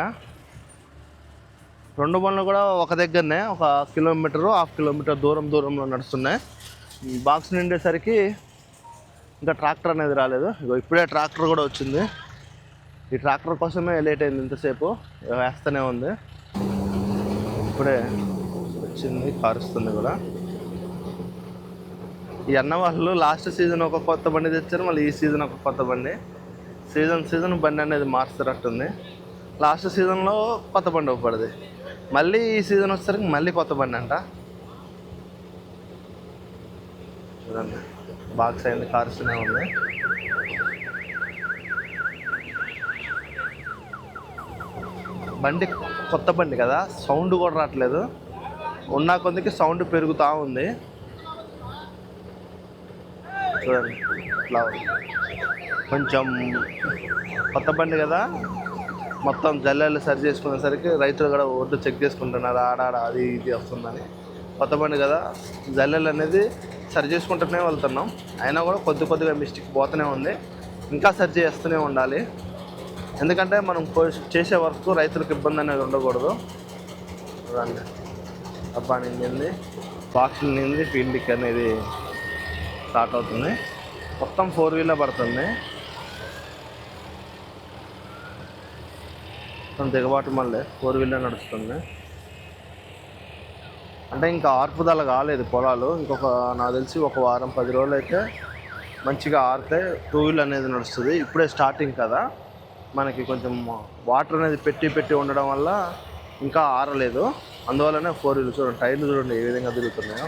2 బండ్లు కూడా ఒక దగ్గరనే, 1 కిలోమీటరు 1/2 కిలోమీటర్ దూరంలో నడుస్తున్నాయి. బాక్స్ నిండేసరికి ఇంకా ట్రాక్టర్ అనేది రాలేదు. ఇప్పుడే ట్రాక్టర్ కూడా వచ్చింది. ఈ ట్రాక్టర్ కోసమే లేట్ అయింది ఇంతసేపు, వేస్తూనే ఉంది. ఇప్పుడే వచ్చింది, కారుస్తుంది కూడా. ఈ అన్న వాళ్ళు లాస్ట్ సీజన్ ఒక కొత్త బండి తెచ్చారు, మళ్ళీ ఈ సీజన్ ఒక కొత్త బండి. సీజన్ బండి అనేది మారుస్తున్నట్టుంది. లాస్ట్ సీజన్లో కొత్త బండి ఒకపడింది, మళ్ళీ ఈ సీజన్ వచ్చేసరికి మళ్ళీ కొత్త బండి అంట. చూడండి బాక్స్ అయింది, కారుస్తూనే ఉంది. బండి కొత్త బండి కదా, సౌండ్ కూడా రావట్లేదు. ఉన్న కొద్దికి సౌండ్ పెరుగుతూ ఉంది. చూడండి ఇట్లా కొంచెం కొత్త బండి కదా, మొత్తం జల్లెళ్ళు సరి చేసుకునేసరికి రైతులు కూడా ఒడ్డు చెక్ చేసుకుంటున్నారు, ఆడాడ అది ఇది వస్తుందని. కొత్త బండి కదా, జల్లెళ్ళు అనేది సరి చేసుకుంటూనే వెళ్తున్నాం. అయినా కూడా కొద్దిగా మిస్టేక్ పోతూనే ఉంది, ఇంకా సరి చేస్తూనే ఉండాలి. ఎందుకంటే మనం చేసే వర్క్ రైతులకు ఇబ్బంది అనేది ఉండకూడదు. చూడండి డబ్బా నిండింది, బాక్స్ నిండింది, ఫీల్డ్కి అనేది స్టార్ట్ అవుతుంది. మొత్తం 4 వీలర్ పడుతుంది. మొత్తం దిగబాటు మళ్ళీ 4 వీలర్ నడుస్తుంది. అంటే ఇంకా ఆర్పుదల కాలేదు పొలాలు. నాకు తెలిసి 1 వారం 10 రోజులు అయితే మంచిగా ఆరితే 2 వీలర్ అనేది నడుస్తుంది. ఇప్పుడే స్టార్టింగ్ కదా, మనకి కొంచెం వాటర్ అనేది పెట్టి ఉండడం వల్ల ఇంకా ఆరలేదు. అందువల్లనే 4 వీలర్. చూడండి టైర్లు చూడండి ఏ విధంగా తిరుగుతున్నాయో.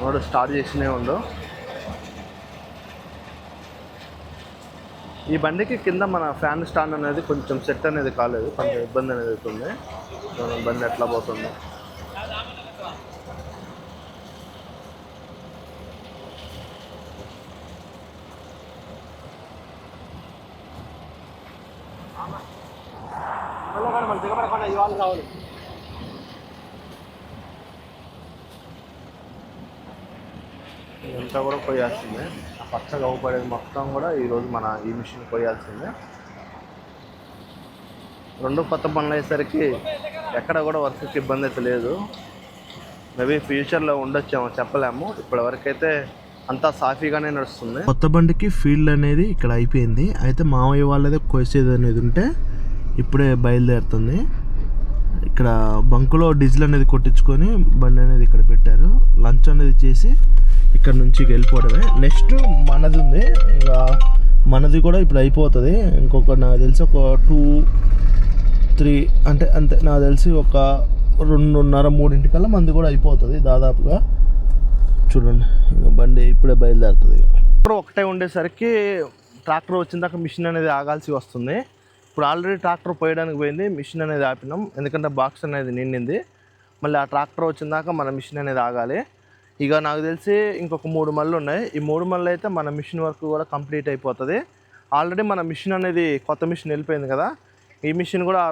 వాడు స్టార్ట్ చేసినే ఉండు. ఈ బండికి కింద మన ఫ్యాన్ స్టాండ్ అనేది కొంచెం సెట్ అనేది కాలేదు, కొంచెం ఇబ్బంది అనేది అవుతుంది. బండి ఎట్లా పోతుంది. ఇదంతా కూడా కొయ్యాల్సిందే. ఆ పచ్చగా అవుపడేది మొత్తం కూడా ఈరోజు ఈ మిషన్ కొయ్యాల్సిందే. 2 కొత్త బండ్లు అయ్యేసరికి ఎక్కడ కూడా వర్క్కి ఇబ్బంది అయితే లేదు. మేబీ ఫ్యూచర్లో ఉండొచ్చేమో చెప్పలేము. ఇప్పటివరకు అయితే అంతా సాఫీగానే నడుస్తుంది. కొత్త బండికి ఫీల్డ్ అనేది ఇక్కడ అయిపోయింది. అయితే మామయ్య వాళ్ళదే కోసేది అనేది ఉంటే ఇప్పుడే బయలుదేరుతుంది. ఇక్కడ బంకులో డీజిల్ అనేది కొట్టించుకొని బండి అనేది ఇక్కడ పెట్టారు. లంచ్ అనేది చేసి ఇక్కడ నుంచి వెళ్ళిపోవడమే. నెక్స్ట్ మనది ఉంది, ఇంకా మనది కూడా ఇప్పుడు అయిపోతుంది. నాకు తెలిసి ఒక 2-3 అంటే అంతే, నాకు తెలిసి ఒక 2:30-3 మంది కూడా అయిపోతుంది దాదాపుగా. చూడండి బండి ఇప్పుడే బయలుదేరుతుంది. ట్రాక్టర్ ఒకటే ఉండేసరికి ట్రాక్టర్ వచ్చిన దాకా మిషన్ అనేది ఆగాల్సి వస్తుంది. ఇప్పుడు ఆల్రెడీ ట్రాక్టర్ పోయడానికి పోయింది, మిషన్ అనేది ఆపినాం. ఎందుకంటే బాక్స్ అనేది నిండింది. మళ్ళీ ఆ ట్రాక్టర్ వచ్చిన దాకా మన మిషన్ అనేది ఆగాలి. ఇక నాకు తెలిసి ఇంకొక 3 మళ్ళు ఉన్నాయి. ఈ 3 మళ్ళు అయితే మన మిషన్ వర్క్ కూడా కంప్లీట్ అయిపోతుంది. ఆల్రెడీ మన మిషన్ అనేది కొత్త మిషన్ వెళ్ళిపోయింది కదా, ఈ మిషన్ కూడా ఆ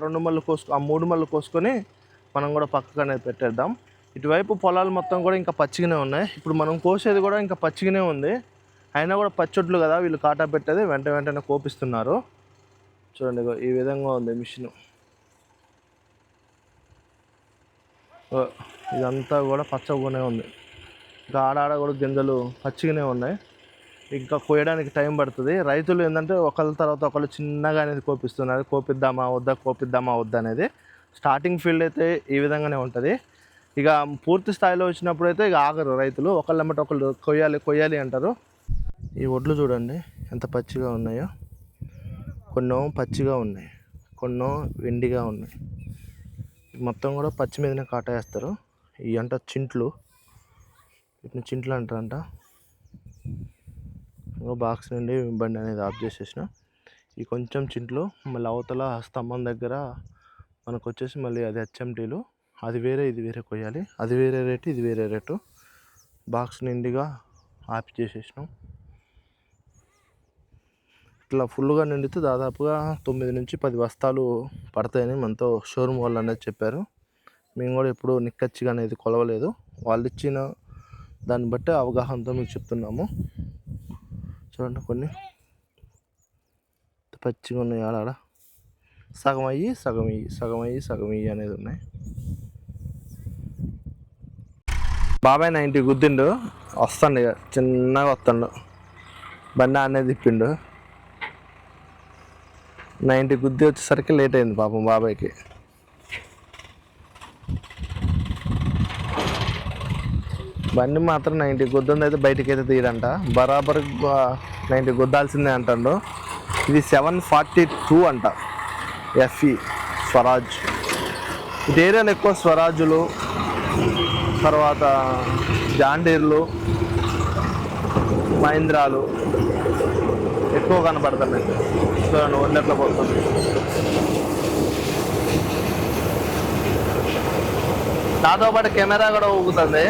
3 మళ్ళు కోసుకొని మనం కూడా పక్కకు అనేది పెట్టేద్దాం. ఇటువైపు పొలాలు మొత్తం కూడా ఇంకా పచ్చిగానే ఉన్నాయి. ఇప్పుడు మనం కోసేది కూడా ఇంకా పచ్చిగానే ఉంది. అయినా కూడా పచ్చొడ్లు కదా, వీళ్ళు కాటా పెట్టేది వెంటనే కోపిస్తున్నారు. చూడండి ఈ విధంగా ఉంది మిషన్. ఇదంతా కూడా పచ్చగానే ఉంది. ఇంకా ఆడాడ కూడా గింజలు పచ్చిగానే ఉన్నాయి. ఇంకా కోయడానికి టైం పడుతుంది. రైతులు ఏంటంటే ఒకళ్ళ తర్వాత ఒకళ్ళు చిన్నగా అనేది కోపిస్తున్నారు. కోపిద్దామా వద్దా అనేది. స్టార్టింగ్ ఫీల్డ్ అయితే ఈ విధంగానే ఉంటుంది. ఇక పూర్తి స్థాయిలో వచ్చినప్పుడు అయితే ఇక ఆగరు రైతులు, ఒకళ్ళెమ్మట ఒకళ్ళు కొయ్యాలి అంటారు. ఈ ఒడ్లు చూడండి ఎంత పచ్చిగా ఉన్నాయో. కొన్నో పచ్చిగా ఉన్నాయి, కొన్నో ఎండిగా ఉన్నాయి. మొత్తం కూడా పచ్చి మీదనే కాటా వేస్తారు. ఇవి అంట చింట్లు, వీటిని చింట్లు అంటారంట. బాక్స్ నుండి బండి అనేది ఆఫ్ చేసేసిన. ఈ కొంచెం చింట్లు మళ్ళీ అవతల స్తంభం దగ్గర మనకు వచ్చేసి మళ్ళీ అది హెచ్ఎంటీలు, అది వేరే ఇది వేరే కొయ్యాలి. అది వేరే రేటు, ఇది వేరే రేటు. బాక్స్ నిండిగా ఆఫ్ చేసేసినాం. ఇట్లా ఫుల్గా నిండితే దాదాపుగా 9 నుంచి 10 బస్తాలు పడతాయని మనతో షోరూమ్ వాళ్ళు అనేది చెప్పారు. మేము కూడా ఎప్పుడు నిక్కచ్చిగా అనేది కొలవలేదు, వాళ్ళు ఇచ్చిన దాన్ని బట్టి అవగాహనతో మీకు చెప్తున్నాము. చూడండి కొన్ని పచ్చిగా ఉన్నాయి, ఆడ సగం అయ్యి సగం ఇయ్యి, సగం అయ్యి సగం ఇయ్యి అనేది ఉన్నాయి. బాబాయ్ 90 గుద్దిండు, వస్తాడు ఇక చిన్నగా వస్తాడు, బండి అనేది తిప్పిండు. 90 గుద్ది వచ్చేసరికి లేట్ అయింది పాపం బాబాయ్కి. బండి మాత్రం 90 గుద్దంది అయితే బయటికి అయితే తీయడంట, బరాబర్ 90 గుద్దాల్సిందే అంటాడు. ఇది 742 అంట ఎఫ్ఈ స్వరాజ్. ఇటు ఏరియాలో ఎక్కువ స్వరాజులు, తర్వాత జాండీర్లు, మహీంద్రాలు ఎక్కువ కనబడుతున్నాయి. చూడండి ఒళ్ళెట్లా పోతుంది. దాంతో పాటు కెమెరా కూడా ఊగుతుంది.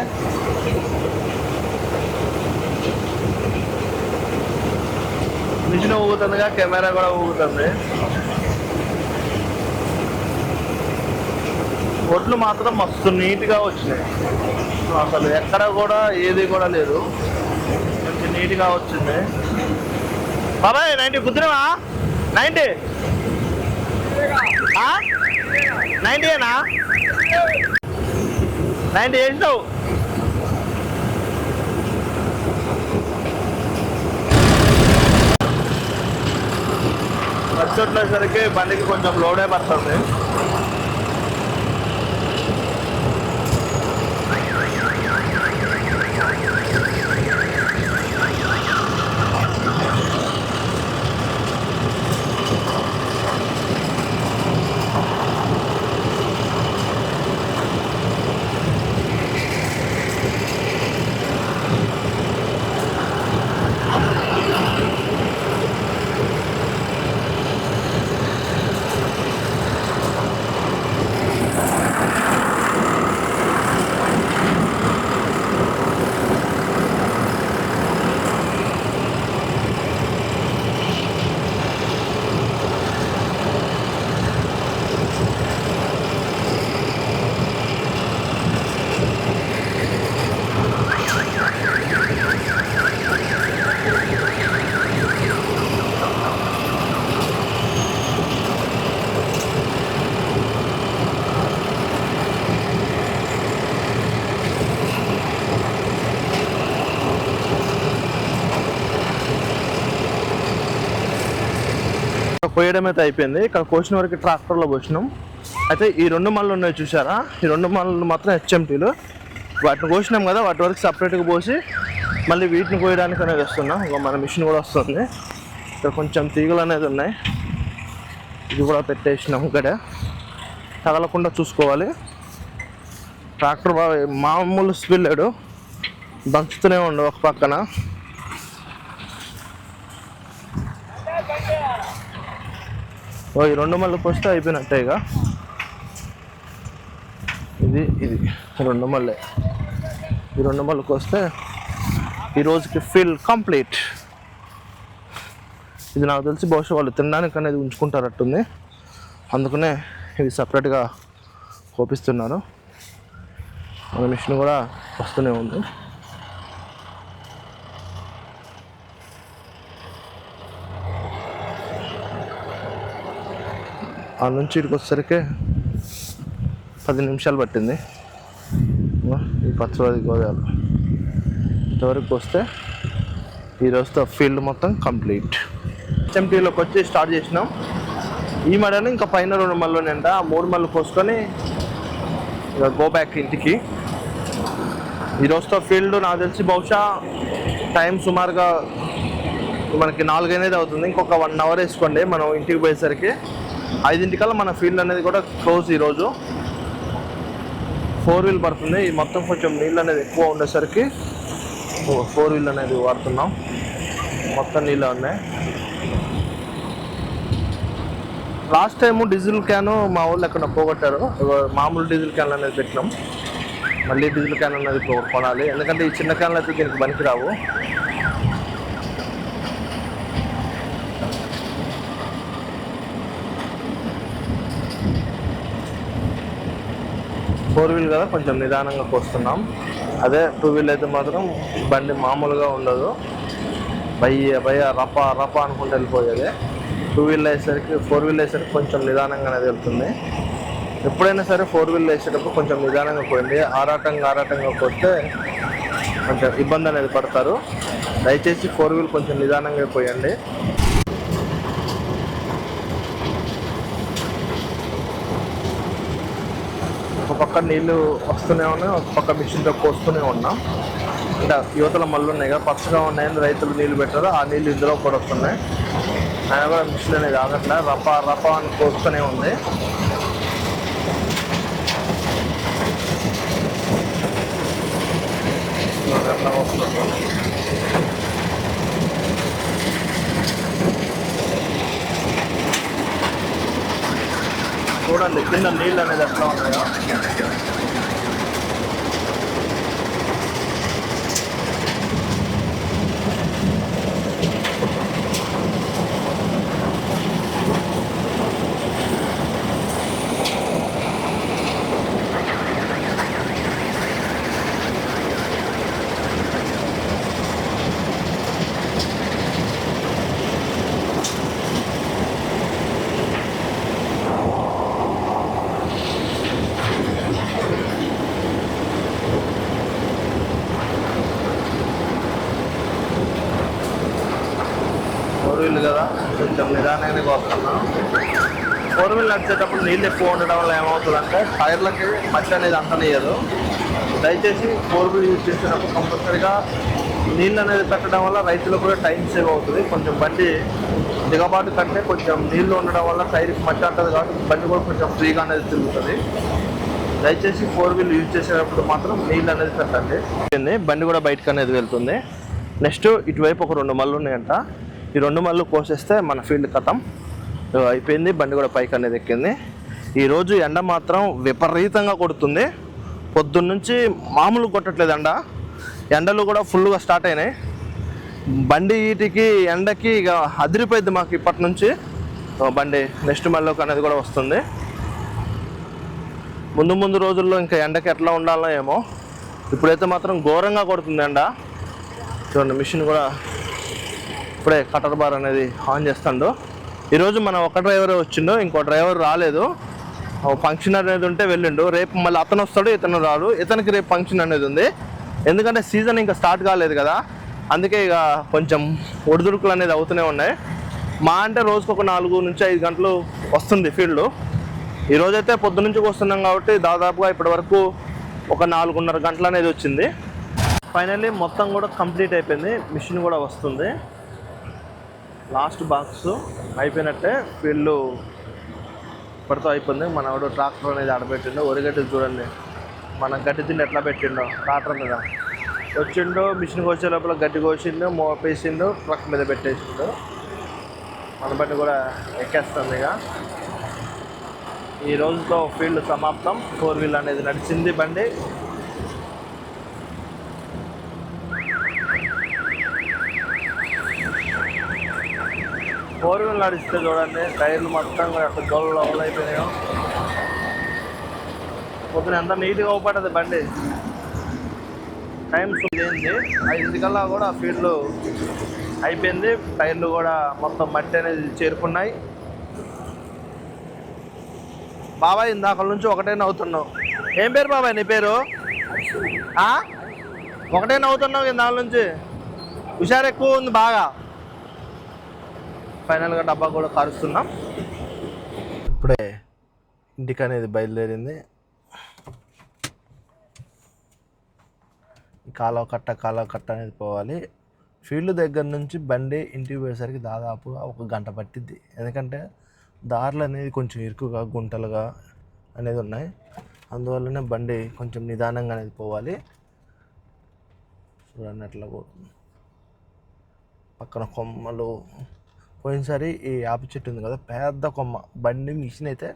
మిషన్ ఊగుతుందిగా, కెమెరా కూడా ఊగుతుంది. ఒడ్లు మాత్రం మస్తు నీట్గా వచ్చినాయి, అసలు ఎక్కడ కూడా ఏది కూడా లేదు, మంచి నీట్గా వచ్చింది. బాబాయ్ 90 కుదిరవా? 90 90ఏనా? 90 వేసినావు. వచ్చేసరికి బండికి కొంచెం లోడే పడుతుంది. కోయడం అయితే అయిపోయింది. ఇక్కడ కోసిన వరకు ట్రాక్టర్లో పోసినాం. అయితే ఈ 2 మళ్ళు ఉన్నాయి చూసారా, ఈ 2 మళ్ళు మాత్రం హెచ్ఎంటీలు. వాటిని కోసినాం కదా, వాటి వరకు సపరేట్గా పోసి మళ్ళీ వీటిని కోయడానికి అనేది వస్తున్నాం. మన మిషన్ కూడా వస్తుంది. ఇక్కడ కొంచెం తీగలు అనేది ఉన్నాయి, ఇది కూడా పెట్టేసినాం. ఇక్కడ తగలకుండా చూసుకోవాలి. ట్రాక్టర్ బాగా మామూలు స్పీడ్ లేడు, దంచుతూనే ఉండు ఒక పక్కన. ఈ 2 మళ్ళకి వస్తే అయిపోయినట్టే. ఇక ఇది 2 మళ్ళే. ఈ 2 మళ్ళకి వస్తే ఈరోజుకి ఫిల్ కంప్లీట్. ఇది నాకు తెలిసి బహుశా వాళ్ళు తినడానికి అనేది ఉంచుకుంటారట్టుంది, అందుకనే ఇది సపరేట్గా కోపిస్తున్నారు. మన మిషన్ కూడా వస్తూనే ఉంది. ఆ నుంచి ఇక్కడికి వచ్చేసరికి 10 నిమిషాలు పట్టింది. ఈ పచ్చడి గోదాలు ఇంతవరకు వస్తే ఈరోజుతో ఫీల్డ్ మొత్తం కంప్లీట్. హెచ్ఎంటీలోకి వచ్చి స్టార్ట్ చేసినాం. ఈ మడని ఇంకా పైన 2 మళ్ళు నింట 3 మళ్ళు కోసుకొని ఇక గో బ్యాక్ ఇంటికి. ఈరోజుతో ఫీల్డ్ నాకు తెలిసి బహుశా టైం సుమారుగా మనకి 4 అనేది అవుతుంది. ఇంకొక 1 అవర్ వేసుకోండి మనం ఇంటికి పోయేసరికి. 5 మన ఫీల్డ్ అనేది కూడా క్లోజ్. ఈరోజు 4 వీల్ పడుతుంది. ఈ మొత్తం కొంచెం నీళ్ళు అనేది ఎక్కువ ఉండేసరికి 4 వీల్ అనేది వాడుతున్నాం. మొత్తం నీళ్ళు ఉన్నాయి. లాస్ట్ టైము డీజిల్ క్యాను మా వాళ్ళు ఎక్కడ పోగొట్టారు. మామూలు డీజిల్ క్యాన్ అనేది పెట్టినాం. మళ్ళీ డీజిల్ క్యాన్ అనేది కొనాలి, ఎందుకంటే ఈ చిన్న క్యాన్లు అయితే దీనికి పనికి రావు. ఫోర్ వీల్ కదా కొంచెం నిదానంగా కోస్తున్నాం. అదే 2 వీల్ అయితే మాత్రం బండి మామూలుగా ఉండదు. భయ్య రప అనుకుంటూ వెళ్ళిపోయేది. 2 వీల్ వేసేసరికి 4 వీల్ వేసేసరికి కొంచెం నిదానంగానే వెళ్తుంది. ఎప్పుడైనా సరే 4 వీల్ వేసేటప్పుడు కొంచెం నిదానంగా పోయింది. ఆరాటంగా పోతే కొంచెం ఇబ్బంది అనేది పడతారు. దయచేసి 4 వీల్ కొంచెం నిదానంగా పోయండి. ఒక పక్క నీళ్ళు వస్తూనే ఉన్నాయి, ఒక పక్క మిషన్తో పోస్తూనే ఉన్నాం. అంటే యువతల మళ్ళీ ఉన్నాయి కదా, పచ్చగా ఉన్నాయని రైతులు నీళ్ళు పెట్టారు. ఆ నీళ్ళు ఇందులో కూడా వస్తున్నాయి. ఆయన కూడా మిషన్ అనేది ఆగట్లే, రప అని పోస్తూనే ఉంది. చూడండి కింద నీళ్ళు అనేది ఎట్లా ఉన్నాయో. వీల్ కదా కొంచెం నిదానంగానే వస్తున్నాం. 4 వీల్ నడిచేటప్పుడు నీళ్ళు ఎక్కువ ఉండడం వల్ల ఏమవుతుందంటే టైర్లకి మట్టి అనేది అంటనియదు. దయచేసి 4 వీల్ యూజ్ చేసేటప్పుడు కంపల్సరీగా నీళ్ళు అనేది పెట్టడం వల్ల రైతులకు కూడా టైం సేవ్ అవుతుంది. కొంచెం బండి దిగబాటు కంటే కొంచెం నీళ్ళు ఉండడం వల్ల టైర్కి మట్టి అంటది కాబట్టి బండి కూడా కొంచెం ఫ్రీగా అనేది తిరుగుతుంది. దయచేసి 4 వీల్ యూజ్ చేసేటప్పుడు మాత్రం నీళ్ళు అనేది పెట్టండి. బండి కూడా బయటకు అనేది వెళ్తుంది. నెక్స్ట్ ఇటువైపు ఒక 2 మళ్ళు ఉన్నాయంట. ఈ 2 మళ్ళు కోసేస్తే మన ఫీల్డ్ కథం అయిపోయింది. బండి కూడా పైకి అనేది ఎక్కింది. ఈరోజు ఎండ మాత్రం విపరీతంగా కొడుతుంది. పొద్దున్నుంచి మామూలు కొట్టట్లేదు ఎండ. ఎండలు కూడా ఫుల్గా స్టార్ట్ అయినాయి. బండి వీటికి ఎండకి ఇక అదిరిపోయింది మాకు ఇప్పటి నుంచి. బండి నెక్స్ట్ మళ్ళీ అనేది కూడా వస్తుంది. ముందు రోజుల్లో ఇంకా ఎండకి ఎట్లా ఉండాలో ఏమో. ఇప్పుడైతే మాత్రం ఘోరంగా కొడుతుంది ఎండ. చూడండి మిషన్ కూడా ఇప్పుడే కటర్ బార్ అనేది ఆన్ చేస్తాడు. ఈరోజు మనం ఒక డ్రైవరే వచ్చిండు, ఇంకో డ్రైవర్ రాలేదు. ఫంక్షన్ అనేది ఉంటే వెళ్ళిండు. రేపు మళ్ళీ అతను వస్తాడు, ఇతను రాడు. ఇతనికి రేపు ఫంక్షన్ అనేది ఉంది. ఎందుకంటే సీజన్ ఇంకా స్టార్ట్ కాలేదు కదా, అందుకే ఇక కొంచెం ఒడిదుడుకులు అనేది అవుతూనే ఉన్నాయి. మా అంటే రోజుకు ఒక 4 నుంచి 5 గంటలు వస్తుంది ఫీల్డ్. ఈరోజైతే పొద్దు నుంచి వస్తున్నాం కాబట్టి దాదాపుగా ఇప్పటి వరకు ఒక 4.5 గంటలు అనేది వచ్చింది. ఫైనల్లీ మొత్తం కూడా కంప్లీట్ అయిపోయింది. మిషన్ కూడా వస్తుంది. లాస్ట్ బాక్స్ అయిపోయినట్టే. ఫీల్డ్ ఇప్పటితో అయిపోయింది. మనవాడు ట్రాక్టర్ అనేది ఆడబెట్టిండు. ఒరిగడ్డి చూడండి మన గడ్డి తిండి ఎట్లా పెట్టిండో. ట్రాక్టర్ మీద వచ్చిండు, మిషన్కి వచ్చే లోపల గడ్డి కోసిండు, మోపేసిండు, ట్రక్ మీద పెట్టేసిండు. మన బండి కూడా ఎక్కేస్తుంది. ఇక ఈ రోజుతో ఫీల్డ్ సమాప్తం. 4 వీల్ అనేది నడిచింది బండి. ఫోర్ వీల్ నడిస్తే చూడండి టైర్లు మొత్తం అక్కడ గోళ్ళు అయిపోయినాయో. పొద్దున ఎంత నీట్గా అవుపడ్డది బండి. టైం ఏంది 5 కూడా ఫీల్డ్ అయిపోయింది. టైర్లు కూడా మొత్తం మట్టి అనేది చేరుకున్నాయి. బాబాయ్ ఇందాక నుంచి ఒకటే నవ్వుతున్నావు. ఏం పేరు బాబాయ్ నీ పేరు? ఒకటే నవ్వుతున్నావు ఇందాక నుంచి. హుషారు ఎక్కువ ఉంది బాగా. ఫైనల్గా డబ్బా కూడా కారుస్తున్నాం. ఇప్పుడే ఇంటికి అనేది బయలుదేరింది. కాలువ కట్ట అనేది పోవాలి. ఫీల్డ్ దగ్గర నుంచి బండి ఇంటికి పోయేసరికి దాదాపుగా 1 గంట పట్టిద్ది. ఎందుకంటే దారులు అనేది కొంచెం ఇరుకుగా గుంటలుగా అనేది ఉన్నాయి. అందువల్లనే బండి కొంచెం నిదానంగా అనేది పోవాలి. చూడండి ఎట్లా పోతుంది. పక్కన కొమ్మలు. పోయినసారి ఈ యాప చెట్టు ఉంది కదా, పెద్ద కొమ్మ, బండి మిషన్ అయితే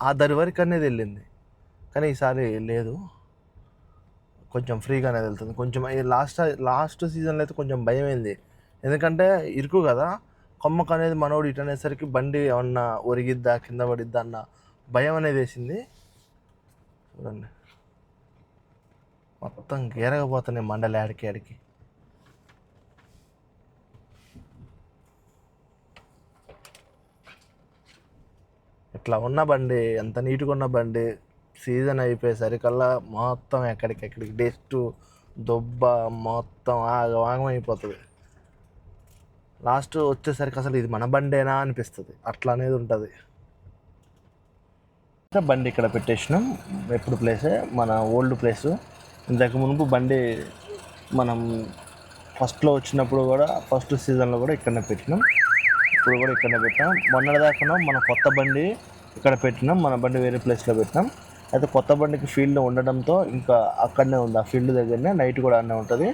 ఆ దరి వరకు అనేది వెళ్ళింది. కానీ ఈసారి లేదు, కొంచెం ఫ్రీగానే వెళ్తుంది. కొంచెం లాస్ట్ సీజన్లో అయితే కొంచెం భయమైంది. ఎందుకంటే ఇరుకు కదా, కొమ్మకు అనేది మనోడు ఇటు అనేసరికి బండి ఏమన్నా ఒరిగిద్దా కింద పడిద్దా అన్న భయం అనేది వేసింది. చూడండి మొత్తం గేరకపోతున్నాయి మండలి ఆడికి. ఇట్లా ఉన్న బండి, ఎంత నీట్గా ఉన్న బండి సీజన్ అయిపోయేసరికల్లా మొత్తం ఎక్కడికెక్కడికి డస్ట్ దొబ్బ మొత్తం ఆగమైపోతుంది. లాస్ట్ వచ్చేసరికి అసలు ఇది మన బండేనా అనిపిస్తుంది, అట్లా అనేది ఉంటుంది. బండి ఇక్కడ పెట్టేసినాం, ఎప్పుడు ప్లేసే మన ఓల్డ్ ప్లేసు. ఇంతకు మునుపు బండి మనం ఫస్ట్లో వచ్చినప్పుడు కూడా, ఫస్ట్ సీజన్లో కూడా ఇక్కడనే పెట్టినాం, ఇప్పుడు కూడా ఇక్కడనే పెట్టాం. మొన్నటిదాకా మన కొత్త బండి ఇక్కడ పెట్టినాం, మన బండి వేరే ప్లేస్లో పెట్టినాం. అయితే కొత్త బండికి ఫీల్డ్ ఉండడంతో ఇంకా అక్కడనే ఉంది, ఆ ఫీల్డ్ దగ్గరనే, నైట్ కూడా అన్నీ ఉంటుంది.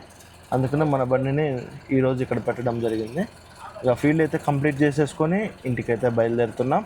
అందుకనే మన బండిని ఈరోజు ఇక్కడ పెట్టడం జరిగింది. ఇక ఫీల్డ్ అయితే కంప్లీట్ చేసేసుకొని ఇంటికైతే బయలుదేరుతున్నాం.